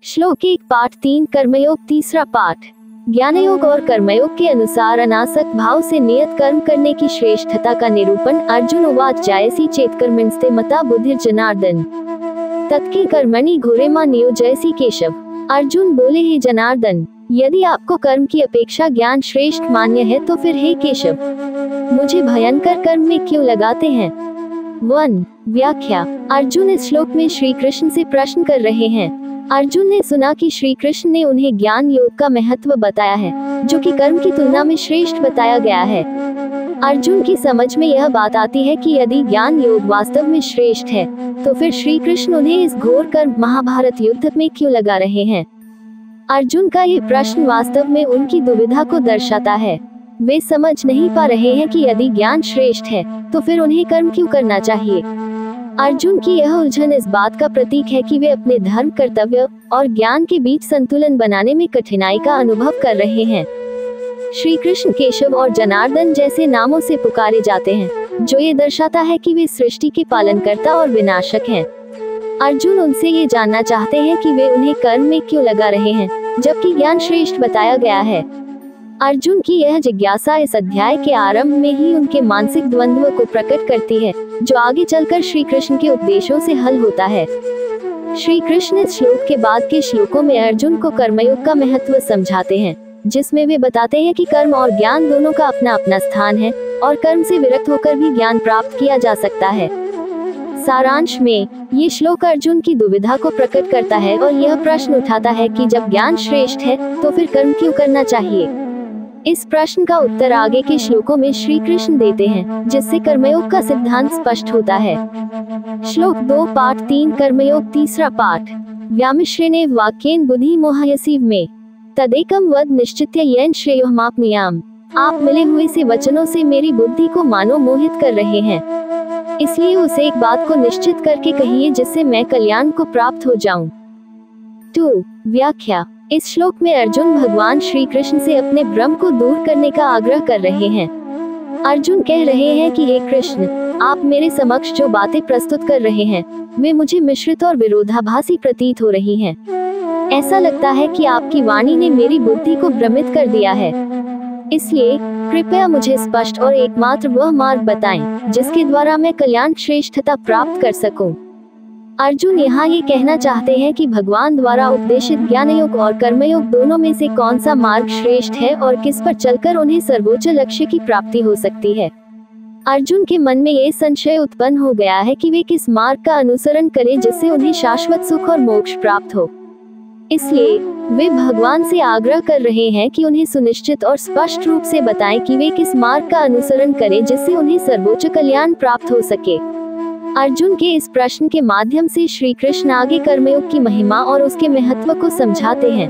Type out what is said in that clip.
श्लोक 1 पाठ 3 कर्मयोग तीसरा पाठ। ज्ञानयोग और कर्मयोग के अनुसार अनासक्त भाव से नियत कर्म करने की श्रेष्ठता का निरूपण। अर्जुन उवाच जायसी चेत्कर्मणस्ते मता बुद्धिर्जनार्दन तत्की कर्मणि घोरे मा नियोजयसी केशव। अर्जुन बोले, हे जनार्दन, यदि आपको कर्म की अपेक्षा ज्ञान श्रेष्ठ मान्य है तो फिर हे केशव, मुझे भयंकर कर्म में क्यों लगाते हैं। 1 व्याख्या। अर्जुन इस श्लोक में श्री कृष्ण से प्रश्न कर रहे हैं। अर्जुन ने सुना कि श्री कृष्ण ने उन्हें ज्ञान योग का महत्व बताया है, जो कि कर्म की तुलना में श्रेष्ठ बताया गया है। अर्जुन की समझ में यह बात आती है कि यदि ज्ञान योग वास्तव में श्रेष्ठ है, तो फिर श्री कृष्ण उन्हें इस घोर कर्म महाभारत युद्ध में क्यों लगा रहे हैं। अर्जुन का ये प्रश्न वास्तव में उनकी दुविधा को दर्शाता है। वे समझ नहीं पा रहे हैं कि यदि ज्ञान श्रेष्ठ है, तो फिर उन्हें कर्म क्यों करना चाहिए। अर्जुन की यह उलझन इस बात का प्रतीक है कि वे अपने धर्म, कर्तव्य और ज्ञान के बीच संतुलन बनाने में कठिनाई का अनुभव कर रहे हैं। श्री कृष्ण केशव और जनार्दन जैसे नामों से पुकारे जाते हैं, जो ये दर्शाता है कि वे सृष्टि के पालनकर्ता और विनाशक हैं। अर्जुन उनसे ये जानना चाहते हैं कि वे उन्हें कर्म में क्यों लगा रहे हैं, जबकि ज्ञान श्रेष्ठ बताया गया है। अर्जुन की यह जिज्ञासा इस अध्याय के आरंभ में ही उनके मानसिक द्वंद्व को प्रकट करती है, जो आगे चलकर श्री कृष्ण के उपदेशों से हल होता है। श्री कृष्ण इस श्लोक के बाद के श्लोकों में अर्जुन को कर्मयोग का महत्व समझाते हैं, जिसमें वे बताते हैं कि कर्म और ज्ञान दोनों का अपना अपना स्थान है और कर्म से विरक्त होकर भी ज्ञान प्राप्त किया जा सकता है। सारांश में ये श्लोक अर्जुन की दुविधा को प्रकट करता है और यह प्रश्न उठाता है कि जब ज्ञान श्रेष्ठ है तो फिर कर्म क्यों करना चाहिए। इस प्रश्न का उत्तर आगे के श्लोकों में श्री कृष्ण देते हैं, जिससे कर्मयोग का सिद्धांत स्पष्ट होता है। श्लोक 2 पाठ 3 कर्मयोग तीसरा पाठ। व्यामिश्रेणे वाक्येन बुद्धि मोहयसीव में तदेकम वद निश्चित्य येन श्रेयोहमाप्नुयाम। आप मिले हुए से वचनों से मेरी बुद्धि को मानो मोहित कर रहे हैं, इसलिए उस एक बात को निश्चित करके कहिए जिससे मैं कल्याण को प्राप्त हो जाऊं। 2 व्याख्या। इस श्लोक में अर्जुन भगवान श्री कृष्ण से अपने भ्रम को दूर करने का आग्रह कर रहे हैं। अर्जुन कह रहे हैं कि हे कृष्ण, आप मेरे समक्ष जो बातें प्रस्तुत कर रहे हैं, वे मुझे मिश्रित और विरोधाभासी प्रतीत हो रही हैं। ऐसा लगता है कि आपकी वाणी ने मेरी बुद्धि को भ्रमित कर दिया है। इसलिए कृपया मुझे स्पष्ट और एकमात्र वह मार्ग बताएं, जिसके द्वारा मैं कल्याण श्रेष्ठता प्राप्त कर सकूं। अर्जुन यहाँ ये कहना चाहते हैं कि भगवान द्वारा उपदेशित ज्ञानयोग और कर्मयोग दोनों में से कौन सा मार्ग श्रेष्ठ है और किस पर चलकर उन्हें सर्वोच्च लक्ष्य की प्राप्ति हो सकती है। अर्जुन के मन में ये संशय उत्पन्न हो गया है कि वे किस मार्ग का अनुसरण करें जिससे उन्हें शाश्वत सुख और मोक्ष प्राप्त हो। इसलिए वे भगवान से आग्रह कर रहे हैं कि उन्हें सुनिश्चित और स्पष्ट रूप से बताएं कि वे किस मार्ग का अनुसरण करें जिससे उन्हें सर्वोच्च कल्याण प्राप्त हो सके। अर्जुन के इस प्रश्न के माध्यम से श्री कृष्ण आगे कर्मयोग की महिमा और उसके महत्व को समझाते हैं।